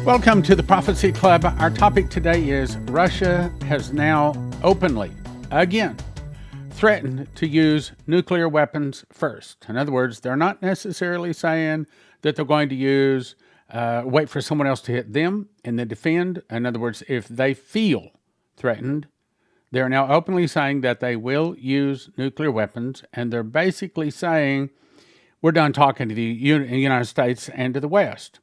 Welcome to the Prophecy Club. Our topic today is Russia has now openly, again, threatened to use nuclear weapons first. In other words, they're not necessarily saying that they're going to wait for someone else to hit them and then defend. In other words, if they feel threatened, they're now openly saying that they will use nuclear weapons, and they're basically saying, we're done talking to the United States and to the West.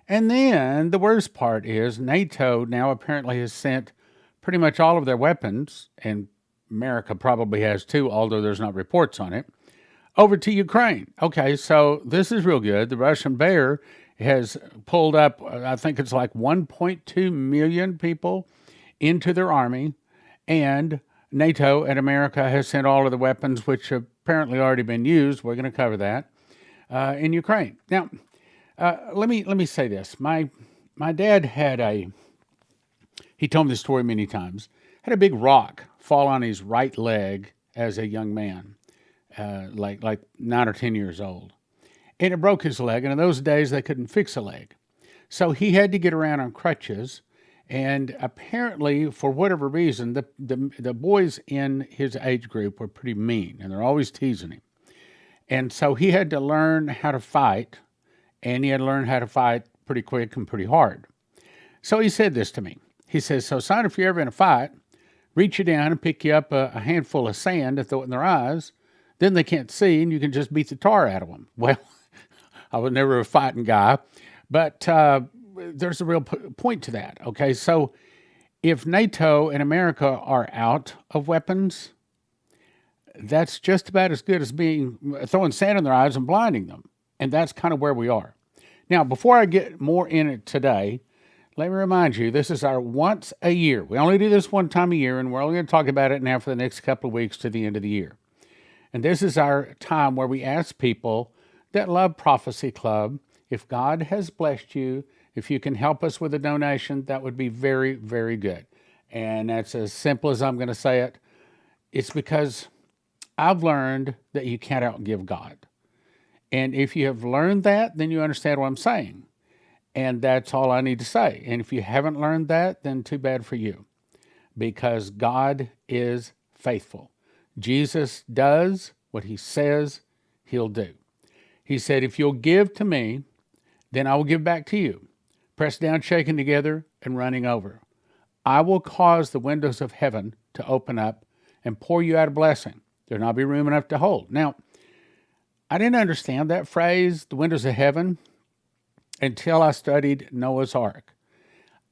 And then the worst part is NATO now apparently has sent pretty much all of their weapons, and America probably has too, although there's not reports on it, over to Ukraine. Okay, so this is real good. The Russian bear has pulled up, I think it's like 1.2 million people into their army, and NATO and America has sent all of the weapons, which have apparently already been used. We're going to cover that in Ukraine. Now, let me say this. My dad had he told me this story many times, had a big rock fall on his right leg as a young man, like 9 or 10 years old. And it broke his leg, and in those days they couldn't fix a leg. So he had to get around on crutches, and apparently, for whatever reason, the boys in his age group were pretty mean, and they're always teasing him. And so he had to learn how to fight, and he had to learn how to fight pretty quick and pretty hard. So he said this to me. He says, so son, if you're ever in a fight, reach you down and pick you up a handful of sand and throw it in their eyes. Then they can't see, and you can just beat the tar out of them. Well, I was never a fighting guy, but there's a real point to that. Okay, so if NATO and America are out of weapons, that's just about as good as throwing sand in their eyes and blinding them. And that's kind of where we are. Now, before I get more in it today, let me remind you, this is our once a year. We only do this one time a year, and we're only going to talk about it now for the next couple of weeks to the end of the year. And this is our time where we ask people that love Prophecy Club, if God has blessed you, if you can help us with a donation, that would be very, very good. And that's as simple as I'm going to say it. It's because I've learned that you can't outgive God. And if you have learned that, then you understand what I'm saying. And that's all I need to say. And if you haven't learned that, then too bad for you. Because God is faithful. Jesus does what he says he'll do. He said, if you'll give to me, then I will give back to you. Pressed down, shaken together, and running over. I will cause the windows of heaven to open up and pour you out a blessing. There'll not be room enough to hold. Now, I didn't understand that phrase, the windows of heaven, until I studied Noah's Ark.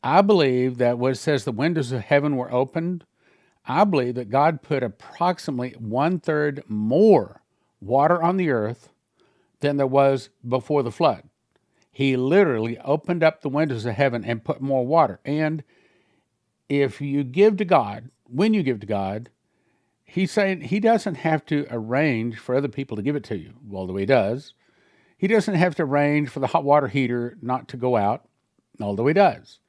I believe that when it says the windows of heaven were opened, I believe that God put approximately 1/3 more water on the earth than there was before the flood. He literally opened up the windows of heaven and put more water. And if you give to God, when you give to God, he's saying he doesn't have to arrange for other people to give it to you, although he does. He doesn't have to arrange for the hot water heater not to go out, although he does.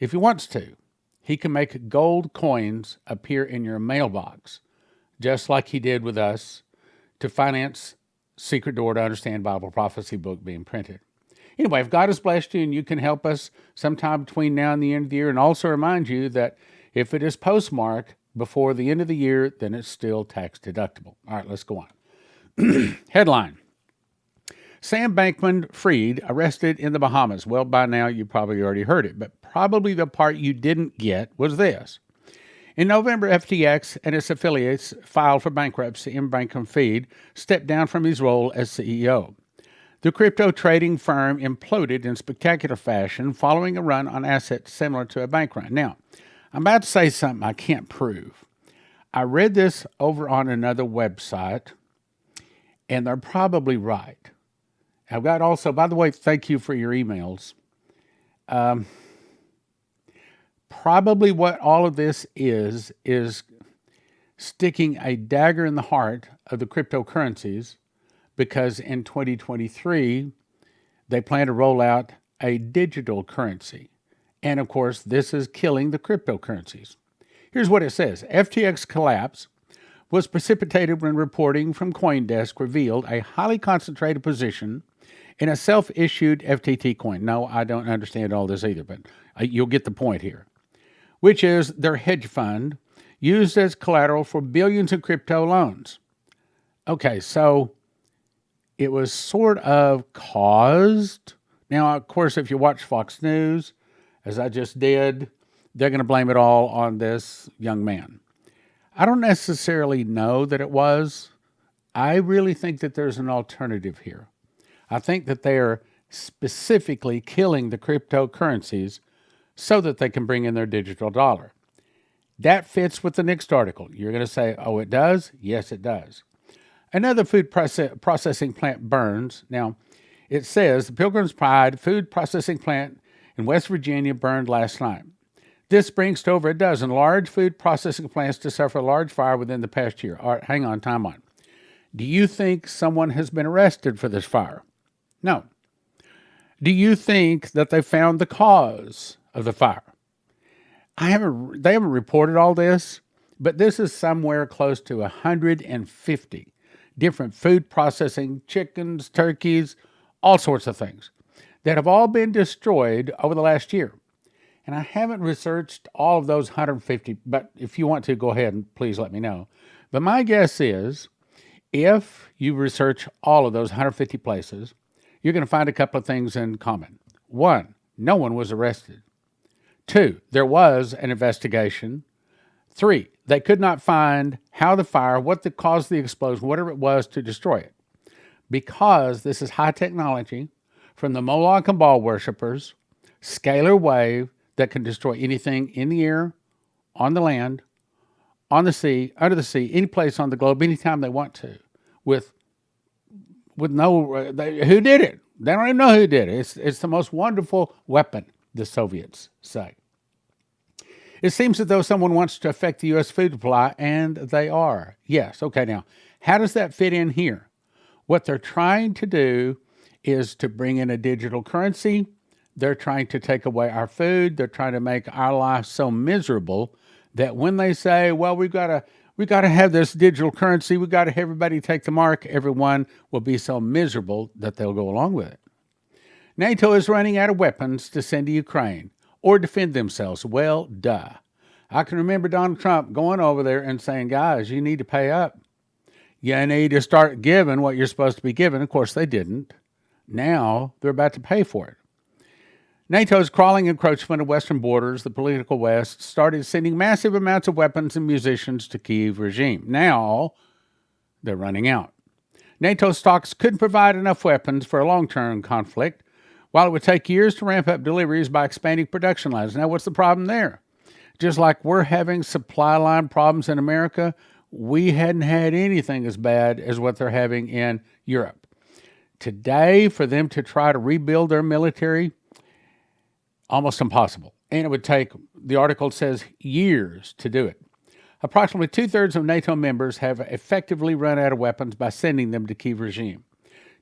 If he wants to, he can make gold coins appear in your mailbox, just like he did with us to finance Secret Door to Understand Bible Prophecy book being printed. Anyway, if God has blessed you and you can help us sometime between now and the end of the year, and also remind you that if it is postmarked before the end of the year, then it's still tax deductible. All right, let's go on. Headline. Sam Bankman-Fried arrested in the Bahamas. Well, by now you probably already heard it, but probably the part you didn't get was this. In November, FTX and its affiliates filed for bankruptcy, and Bankman-Fried stepped down from his role as CEO. The crypto trading firm imploded in spectacular fashion following a run on assets similar to a bank run. Now, I'm about to say something I can't prove. I read this over on another website, and they're probably right. I've got also, by the way, thank you for your emails. Probably what all of this is sticking a dagger in the heart of the cryptocurrencies, because in 2023, they plan to roll out a digital currency. And of course, this is killing the cryptocurrencies. Here's what it says. FTX collapse was precipitated when reporting from CoinDesk revealed a highly concentrated position in a self-issued FTT coin. No, I don't understand all this either, but you'll get the point here, which is their hedge fund used as collateral for billions in crypto loans. Okay, so it was sort of caused. Now, of course, if you watch Fox News, as I just did, they're going to blame it all on this young man. I don't necessarily know that it was. I really think that there's an alternative here. I think that they are specifically killing the cryptocurrencies so that they can bring in their digital dollar. That fits with the next article. You're going to say, oh, it does? Yes, it does. Another food processing plant burns. Now, it says the Pilgrim's Pride food processing plant in West Virginia burned last night. This brings to over a dozen large food processing plants to suffer a large fire within the past year. All right, hang on, time on. Do you think someone has been arrested for this fire? No. Do you think that they found the cause of the fire? They haven't reported all this, but this is somewhere close to 150 different food processing, chickens, turkeys, all sorts of things that have all been destroyed over the last year. And I haven't researched all of those 150, but if you want to, go ahead and please let me know. But my guess is if you research all of those 150 places, you're going to find a couple of things in common. One, no one was arrested. Two, there was an investigation. Three, they could not find how the fire, what caused the explosion, whatever it was to destroy it. Because this is high technology from the Moloch and Baal worshippers, scalar wave that can destroy anything in the air, on the land, on the sea, under the sea, any place on the globe, anytime they want to, with no, who did it? They don't even know who did it. It's the most wonderful weapon, the Soviets say. It seems as though someone wants to affect the U.S. food supply, and they are. Yes, okay, now, how does that fit in here? What they're trying to do is to bring in a digital currency. They're trying to take away our food. They're trying to make our life so miserable that when they say, well, we got to have this digital currency, we got to have everybody take the mark, everyone will be so miserable that they'll go along with it. NATO is running out of weapons to send to Ukraine or defend themselves. Well, duh. I can remember Donald Trump going over there and saying, guys, you need to pay up. You need to start giving what you're supposed to be given. Of course, they didn't. Now they're about to pay for it. NATO's crawling encroachment of Western borders, the political West, started sending massive amounts of weapons and munitions to Kyiv regime. Now they're running out. NATO stocks couldn't provide enough weapons for a long-term conflict, while it would take years to ramp up deliveries by expanding production lines. Now, what's the problem there? Just like we're having supply line problems in America, we hadn't had anything as bad as what they're having in Europe. Today, for them to try to rebuild their military, almost impossible. And it would take, the article says, years to do it. Approximately 2/3 of NATO members have effectively run out of weapons by sending them to Kyiv regime.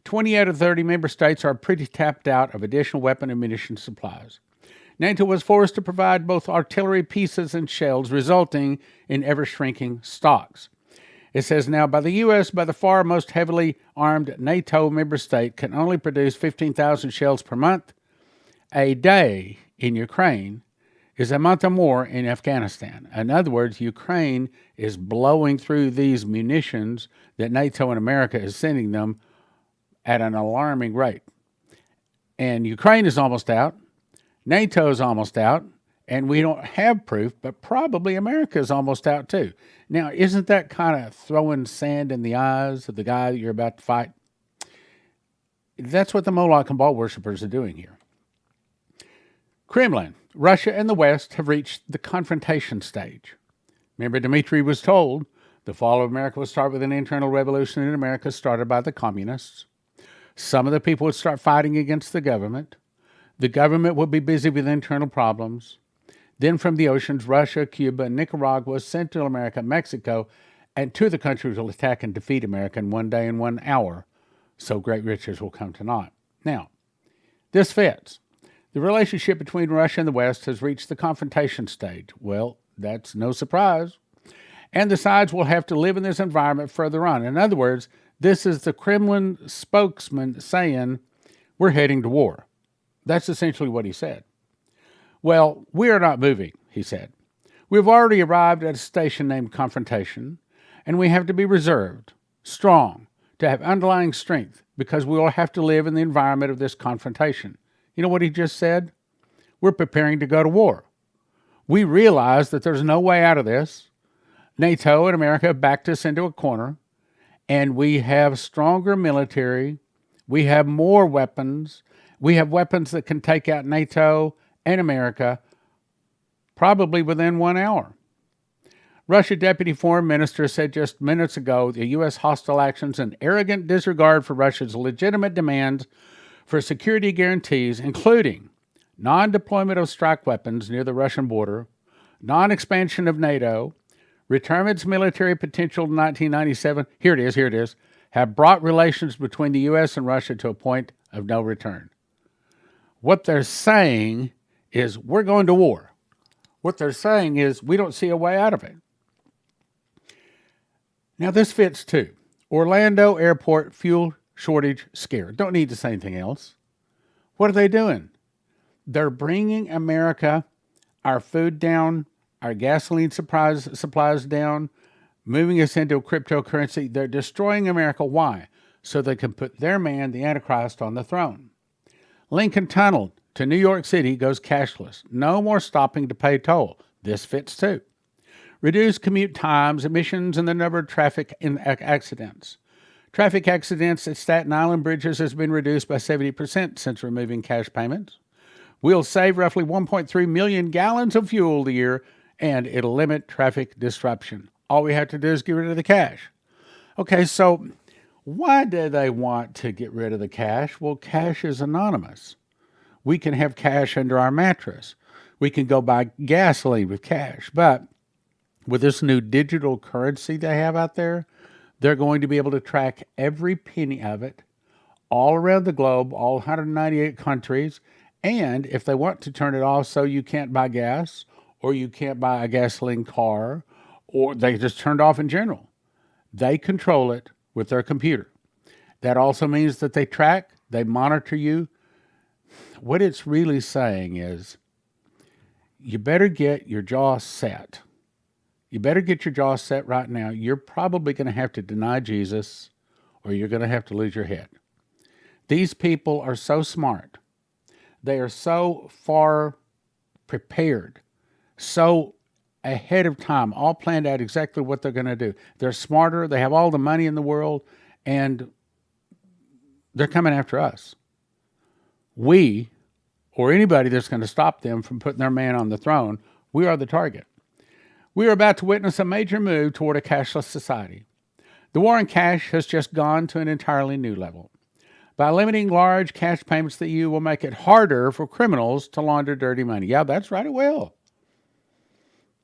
20 out of 30 member states are pretty tapped out of additional weapon and munition supplies. NATO was forced to provide both artillery pieces and shells, resulting in ever-shrinking stocks. It says now, by the U.S., by the far most heavily armed NATO member state, can only produce 15,000 shells per month. A day in Ukraine is a month or more in Afghanistan. In other words, Ukraine is blowing through these munitions that NATO and America is sending them at an alarming rate. And Ukraine is almost out, NATO is almost out, and we don't have proof, but probably America is almost out too. Now, isn't that kind of throwing sand in the eyes of the guy that you're about to fight? That's what the Moloch and Baal worshippers are doing here. Kremlin, Russia, and the West have reached the confrontation stage. Remember, Dmitry was told the fall of America would start with an internal revolution in America started by the communists. Some of the people would start fighting against the government. The government would be busy with internal problems. Then from the oceans, Russia, Cuba, Nicaragua, Central America, Mexico, and two of the countries will attack and defeat America in 1 day and 1 hour, so great riches will come to naught. Now, this fits. The relationship between Russia and the West has reached the confrontation stage. Well, that's no surprise. And the sides will have to live in this environment further on. In other words, this is the Kremlin spokesman saying, we're heading to war. That's essentially what he said. Well, we are not moving, he said. We've already arrived at a station named Confrontation, and we have to be reserved, strong, to have underlying strength, because we will have to live in the environment of this confrontation. You know what he just said? We're preparing to go to war. We realize that there's no way out of this. NATO and America have backed us into a corner, and we have stronger military. We have more weapons. We have weapons that can take out NATO and America probably within 1 hour. Russia Deputy Foreign Minister said just minutes ago the U.S. hostile actions and arrogant disregard for Russia's legitimate demands for security guarantees, including non-deployment of strike weapons near the Russian border, non-expansion of NATO, return its military potential in 1997, here it is, have brought relations between the U.S. and Russia to a point of no return. What they're saying is we're going to war. What they're saying is we don't see a way out of it. Now this fits too. Orlando Airport fuel shortage scare. Don't need to say anything else. What are they doing? They're bringing America, our food down, our gasoline supplies down, moving us into a cryptocurrency. They're destroying America. Why? So they can put their man, the Antichrist, on the throne. Lincoln Tunnel to New York City goes cashless. No more stopping to pay toll. This fits too. Reduce commute times, emissions, and the number of traffic accidents. Traffic accidents at Staten Island bridges has been reduced by 70% since removing cash payments. We'll save roughly 1.3 million gallons of fuel a year, and it'll limit traffic disruption. All we have to do is get rid of the cash. Okay, so why do they want to get rid of the cash? Well, cash is anonymous. We can have cash under our mattress. We can go buy gasoline with cash. But with this new digital currency they have out there, they're going to be able to track every penny of it all around the globe, all 198 countries. And if they want to turn it off so you can't buy gas or you can't buy a gasoline car, or they just turned off in general, they control it with their computer. That also means that they track, they monitor you. What it's really saying is you better get your jaw set. You better get your jaw set right now. You're probably going to have to deny Jesus or you're going to have to lose your head. These people are so smart. They are so far prepared, so ahead of time, all planned out exactly what they're going to do. They're smarter. They have all the money in the world, and they're coming after us. We, or anybody that's going to stop them from putting their man on the throne, we are the target. We are about to witness a major move toward a cashless society. The war on cash has just gone to an entirely new level. By limiting large cash payments, the EU will make it harder for criminals to launder dirty money. Yeah, that's right, it will.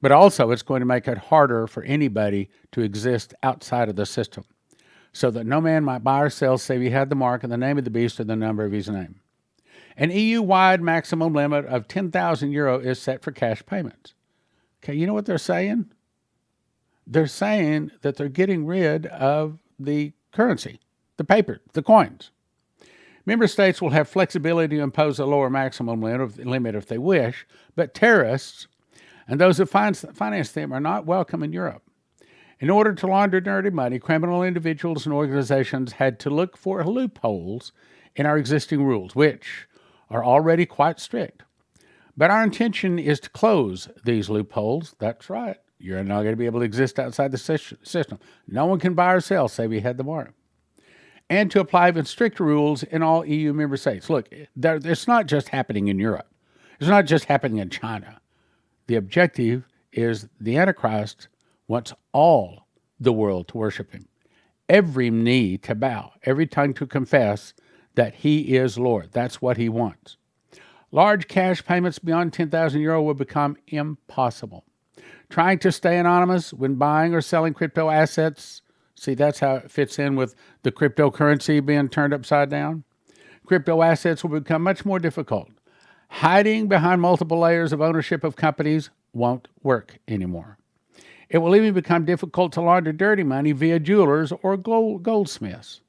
But also, it's going to make it harder for anybody to exist outside of the system, so that no man might buy or sell save he had the mark and the name of the beast or the number of his name. An EU-wide maximum limit of €10,000 is set for cash payments. Okay, you know what they're saying? They're saying that they're getting rid of the currency, the paper, the coins. Member states will have flexibility to impose a lower maximum limit if they wish, but terrorists and those who finance them are not welcome in Europe. In order to launder dirty money, criminal individuals and organizations had to look for loopholes in our existing rules, which are already quite strict. But our intention is to close these loopholes. That's right. You're not going to be able to exist outside the system. No one can buy or sell, save you had the mark. And to apply even stricter rules in all EU member states. Look, it's not just happening in Europe. It's not just happening in China. The objective is the Antichrist wants all the world to worship him. Every knee to bow, every tongue to confess that he is Lord. That's what he wants. Large cash payments beyond €10,000 will become impossible. Trying to stay anonymous when buying or selling crypto assets, see, that's how it fits in with the cryptocurrency being turned upside down. Crypto assets will become much more difficult. Hiding behind multiple layers of ownership of companies won't work anymore. It will even become difficult to launder dirty money via jewelers or goldsmiths.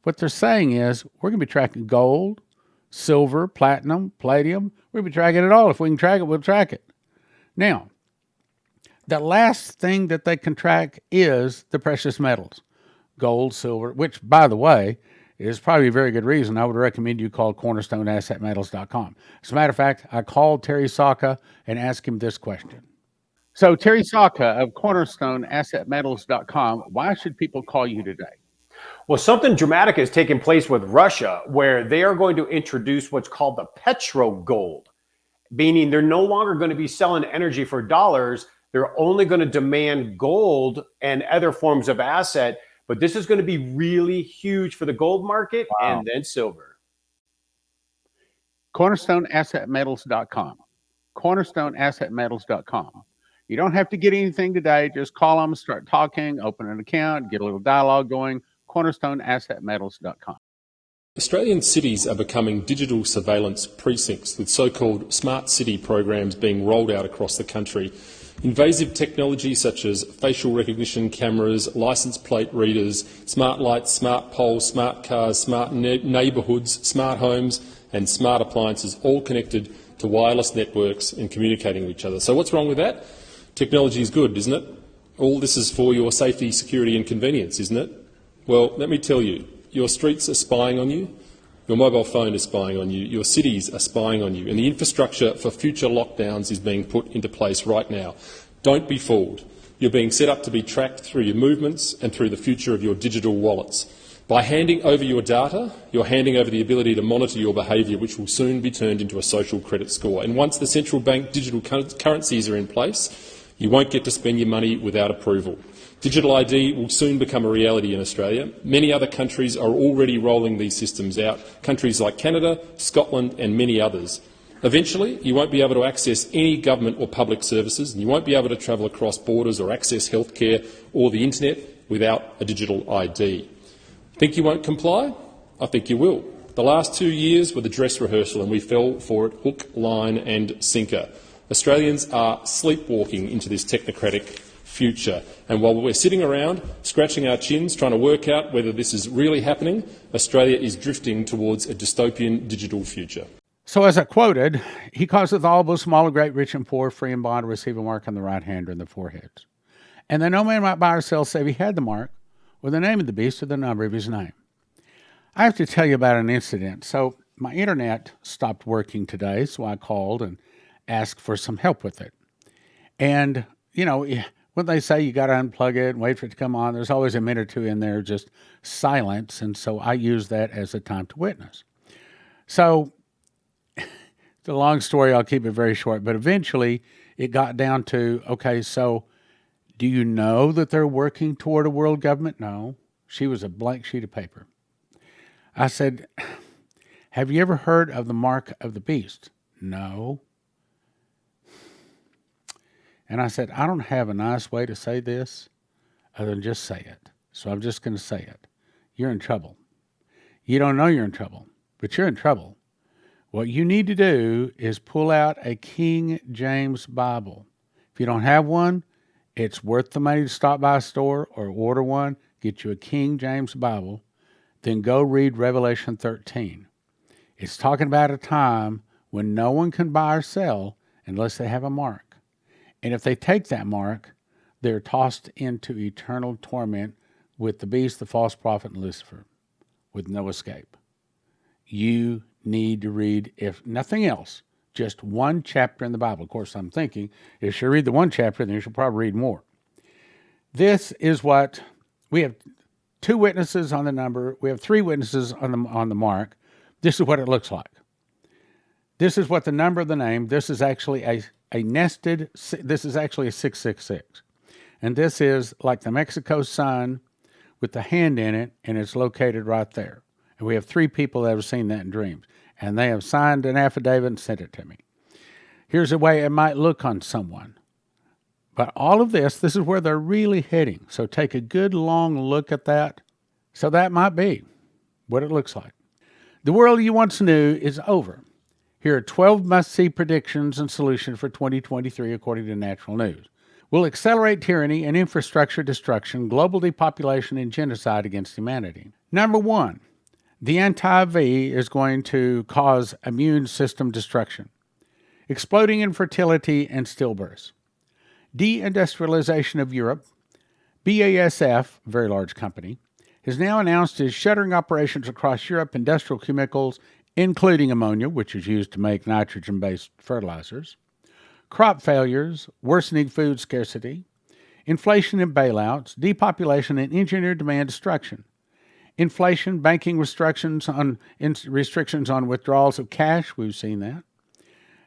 What they're saying is we're going to be tracking gold, silver, platinum, palladium. We're going to be tracking it all. If we can track it, we'll track it. Now, the last thing that they can track is the precious metals, gold, silver, which, by the way, is probably a very good reason I would recommend you call cornerstoneassetmetals.com. As a matter of fact, I called Terry Saka and asked him this question. So, Terry Saka of cornerstoneassetmetals.com, why should people call you today? Well, something dramatic is taking place with Russia, where they are going to introduce what's called the petrogold, meaning they're no longer going to be selling energy for dollars. They're only going to demand gold and other forms of asset. But this is going to be really huge for the gold market. Wow. And then silver. Cornerstoneassetmetals.com. Cornerstoneassetmetals.com. You don't have to get anything today. Just call them, start talking, open an account, get a little dialogue going. Cornerstoneassetmetals.com. Australian cities are becoming digital surveillance precincts, with so-called smart city programs being rolled out across the country. Invasive technology such as facial recognition cameras, licence plate readers, smart lights, smart poles, smart cars, smart neighbourhoods, smart homes and smart appliances, all connected to wireless networks and communicating with each other. So what's wrong with that? Technology is good, isn't it? All this is for your safety, security and convenience, isn't it? Well, let me tell you, your streets are spying on you, your mobile phone is spying on you, your cities are spying on you, and the infrastructure for future lockdowns is being put into place right now. Don't be fooled. You're being set up to be tracked through your movements and through the future of your digital wallets. By handing over your data, you're handing over the ability to monitor your behaviour, which will soon be turned into a social credit score. And once the central bank digital currencies are in place, you won't get to spend your money without approval. Digital ID will soon become a reality in Australia. Many other countries are already rolling these systems out, countries like Canada, Scotland and many others. Eventually, you won't be able to access any government or public services, and you won't be able to travel across borders or access healthcare or the internet without a digital ID. Think you won't comply? I think you will. The last 2 years were the dress rehearsal and we fell for it hook, line and sinker. Australians are sleepwalking into this technocratic future. And while we're sitting around scratching our chins trying to work out whether this is really happening, Australia is drifting towards a dystopian digital future. So as I quoted, he causeth all, both small and great, rich and poor, free and bond, to receive a mark on the right hand or in the foreheads. And that no man might buy or sell save he had the mark, or the name of the beast, or the number of his name. I have to tell you about an incident. So my internet stopped working today, so I called and asked for some help with it. And, you know, when they say you got to unplug it and wait for it to come on, there's always a minute or two in there just silence, and so I use that as a time to witness. So it's a long story. I'll keep it very short, but eventually it got down to, okay, so do you know that they're working toward a world government? No. She was a blank sheet of paper. I said, have you ever heard of the mark of the beast? No. And I said, I don't have a nice way to say this other than just say it. So I'm just going to say it. You're in trouble. You don't know you're in trouble, but you're in trouble. What you need to do is pull out a King James Bible. If you don't have one, it's worth the money to stop by a store or order one, get you a King James Bible, then go read Revelation 13. It's talking about a time when no one can buy or sell unless they have a mark. And if they take that mark, they're tossed into eternal torment with the beast, the false prophet, and Lucifer, with no escape. You need to read, if nothing else, just one chapter in the Bible. Of course, I'm thinking, if you read the one chapter, then you should probably read more. This is what, we have 2 witnesses on the number. We have 3 witnesses on the mark. This is what it looks like. This is what the number of the name, this is actually a nested, this is actually a 666. And this is like the Mexico sign with the hand in it, and it's located right there. And we have 3 people that have seen that in dreams. And they have signed an affidavit and sent it to me. Here's the way it might look on someone. But all of this is where they're really heading. So take a good long look at that. So that might be what it looks like. The world you once knew is over. Here are 12 must-see predictions and solutions for 2023 according to Natural News. Will accelerate tyranny and infrastructure destruction, global depopulation, and genocide against humanity. Number 1, The anti-V is going to cause immune system destruction, exploding infertility and stillbirths. Deindustrialization of Europe. BASF, a very large company, has now announced is shuttering operations across Europe. Industrial chemicals, including ammonia, which is used to make nitrogen-based fertilizers. Crop failures, worsening food scarcity. Inflation and bailouts, depopulation and engineered demand destruction. Inflation, banking restrictions on withdrawals of cash, we've seen that.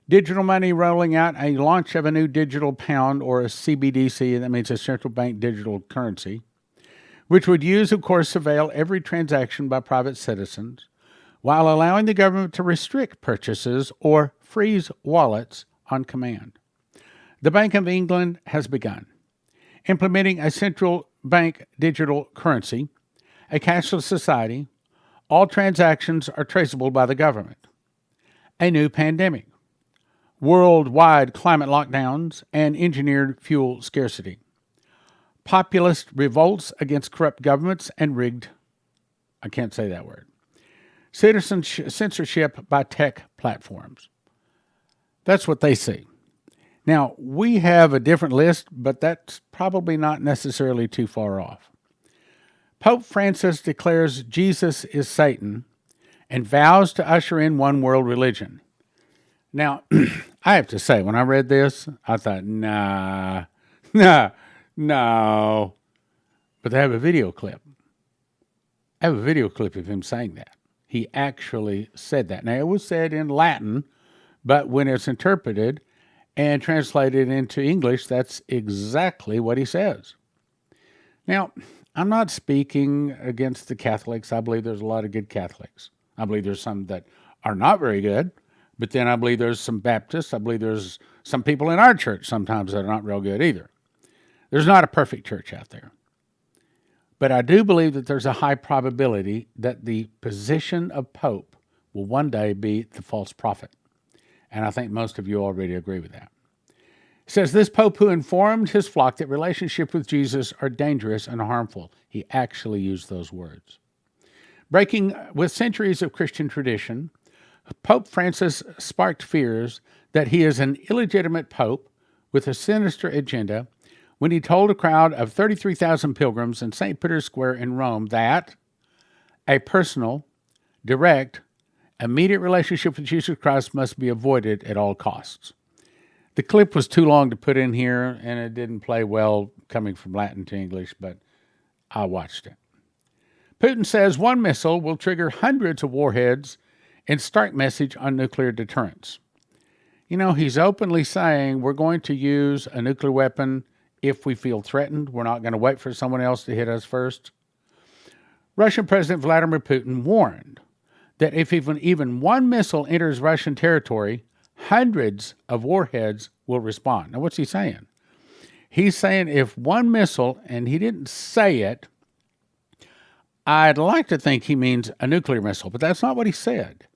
Digital money rolling out, a launch of a new digital pound or a CBDC, that means a central bank digital currency, which would use, of course, surveil every transaction by private citizens while allowing the government to restrict purchases or freeze wallets on command. The Bank of England has begun implementing a central bank digital currency, a cashless society. All transactions are traceable by the government. A new pandemic. Worldwide climate lockdowns and engineered fuel scarcity. Populist revolts against corrupt governments and rigged, I can't say that word, censorship by tech platforms. That's what they see. Now, we have a different list, but that's probably not necessarily too far off. Pope Francis declares Jesus is Satan and vows to usher in one world religion. Now, I have to say, when I read this, I thought, no. But they have a video clip. I have a video clip of him saying that. He actually said that. Now, it was said in Latin, but when it's interpreted and translated into English, that's exactly what he says. Now, I'm not speaking against the Catholics. I believe there's a lot of good Catholics. I believe there's some that are not very good. But then I believe there's some Baptists. I believe there's some people in our church sometimes that are not real good either. There's not a perfect church out there. But I do believe that there's a high probability that the position of Pope will one day be the false prophet. And I think most of you already agree with that. It says, this Pope who informed his flock that relationships with Jesus are dangerous and harmful. He actually used those words. Breaking with centuries of Christian tradition, Pope Francis sparked fears that he is an illegitimate pope with a sinister agenda when he told a crowd of 33,000 pilgrims in St. Peter's Square in Rome that a personal, direct, immediate relationship with Jesus Christ must be avoided at all costs. The clip was too long to put in here, and it didn't play well coming from Latin to English, but I watched it. Putin says one missile will trigger hundreds of warheads in stark message on nuclear deterrence. You know, he's openly saying we're going to use a nuclear weapon if we feel threatened. We're not going to wait for someone else to hit us first. Russian President Vladimir Putin warned that if even one missile enters Russian territory, hundreds of warheads will respond. Now, what's he saying? He's saying if one missile, and he didn't say it, I'd like to think he means a nuclear missile, but that's not what he said.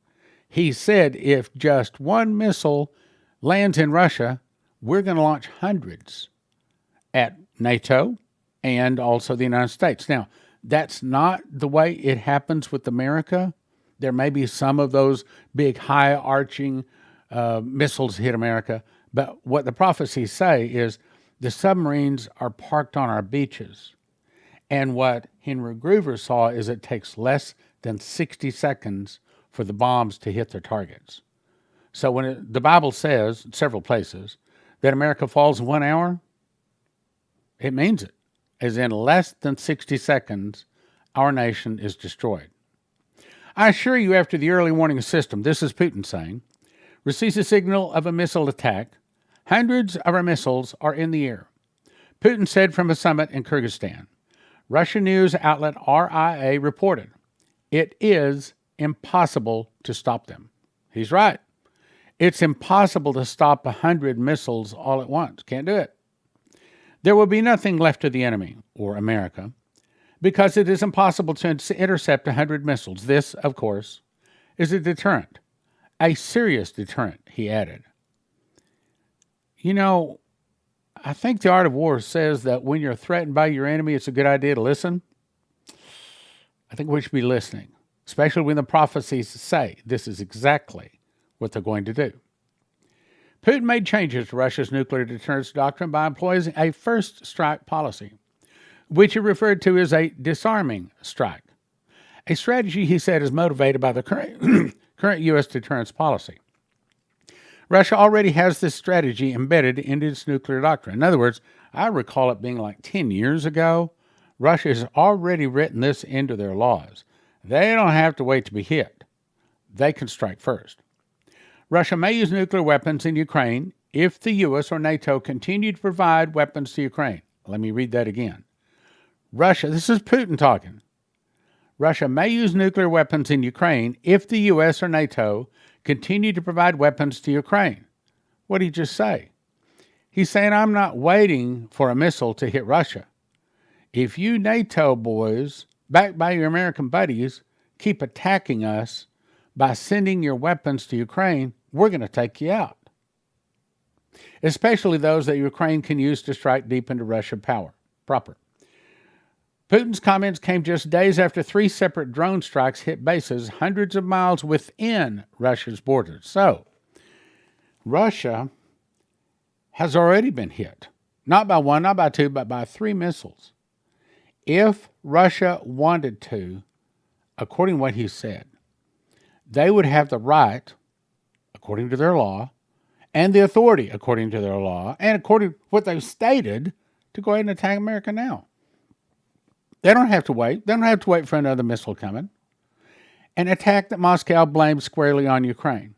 He said if just one missile lands in Russia, we're going to launch hundreds at NATO and also the United States. Now, that's not the way it happens with America. There may be some of those big high-arching missiles hit America, but what the prophecies say is the submarines are parked on our beaches. And what Henry Groover saw is it takes less than 60 seconds for the bombs to hit their targets. So when the Bible says, several places, that America falls in 1 hour, it means it. As in less than 60 seconds, our nation is destroyed. I assure you, after the early warning system, this is Putin saying, receives a signal of a missile attack, hundreds of our missiles are in the air. Putin said from a summit in Kyrgyzstan. Russian news outlet RIA reported, it is impossible to stop them. He's right. It's impossible to stop 100 missiles all at once. Can't do it. There will be nothing left of the enemy, or America, because it is impossible to intercept 100 missiles. This, of course, is a deterrent, a serious deterrent, he added. You know, I think the Art of War says that when you're threatened by your enemy, it's a good idea to listen. I think we should be listening. especially when the prophecies say this is exactly what they're going to do. Putin made changes to Russia's nuclear deterrence doctrine by employing a first strike policy, which he referred to as a disarming strike, a strategy he said is motivated by the current U.S. deterrence policy. Russia already has this strategy embedded into its nuclear doctrine. In other words, I recall it being like 10 years ago. Russia has already written this into their laws. They don't have to wait to be hit. They can strike first. Russia may use nuclear weapons in Ukraine if the U.S. or NATO continue to provide weapons to Ukraine. Let me read that again. This is Putin talking. Russia may use nuclear weapons in Ukraine if the U.S. or NATO continue to provide weapons to Ukraine. What did he just say? He's saying, I'm not waiting for a missile to hit Russia. If you NATO boys, backed by your American buddies, keep attacking us by sending your weapons to Ukraine, we're going to take you out. Especially those that Ukraine can use to strike deep into Russian power proper. Putin's comments came just days after 3 separate drone strikes hit bases hundreds of miles within Russia's borders. So, Russia has already been hit. Not by 1, not by 2, but by 3 missiles. If Russia wanted to, according to what he said, they would have the right, according to their law, and the authority, according to their law, and according to what they've stated, to go ahead and attack America now. They don't have to wait. They don't have to wait for another missile coming. An attack that Moscow blames squarely on Ukraine.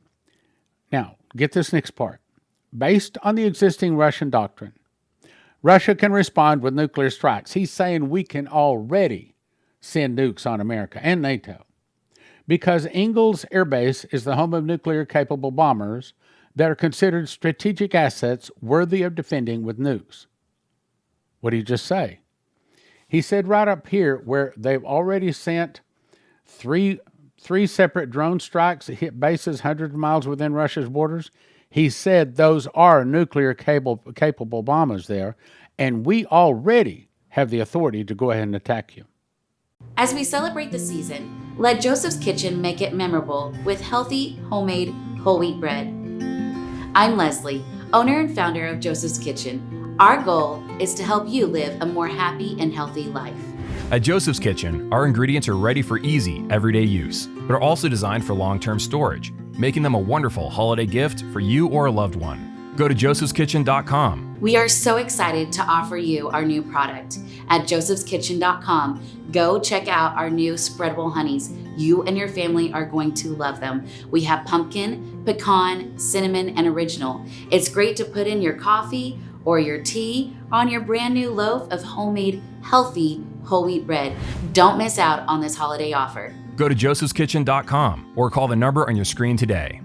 Now, get this next part. Based on the existing Russian doctrine, Russia can respond with nuclear strikes. He's saying we can already send nukes on America and NATO because Ingalls Air Base is the home of nuclear-capable bombers that are considered strategic assets worthy of defending with nukes. What did he just say? He said right up here where they've already sent three separate drone strikes that hit bases hundreds of miles within Russia's borders. He said those are nuclear-capable bombers there, and we already have the authority to go ahead and attack you. As we celebrate the season, let Joseph's Kitchen make it memorable with healthy, homemade, whole wheat bread. I'm Leslie, owner and founder of Joseph's Kitchen. Our goal is to help you live a more happy and healthy life. At Joseph's Kitchen, our ingredients are ready for easy, everyday use, but are also designed for long-term storage, making them a wonderful holiday gift for you or a loved one. Go to josephskitchen.com. We are so excited to offer you our new product. At josephskitchen.com, go check out our new spreadable honeys. You and your family are going to love them. We have pumpkin, pecan, cinnamon, and original. It's great to put in your coffee or your tea on your brand new loaf of homemade, healthy, whole wheat bread. Don't miss out on this holiday offer. Go to josephskitchen.com or call the number on your screen today.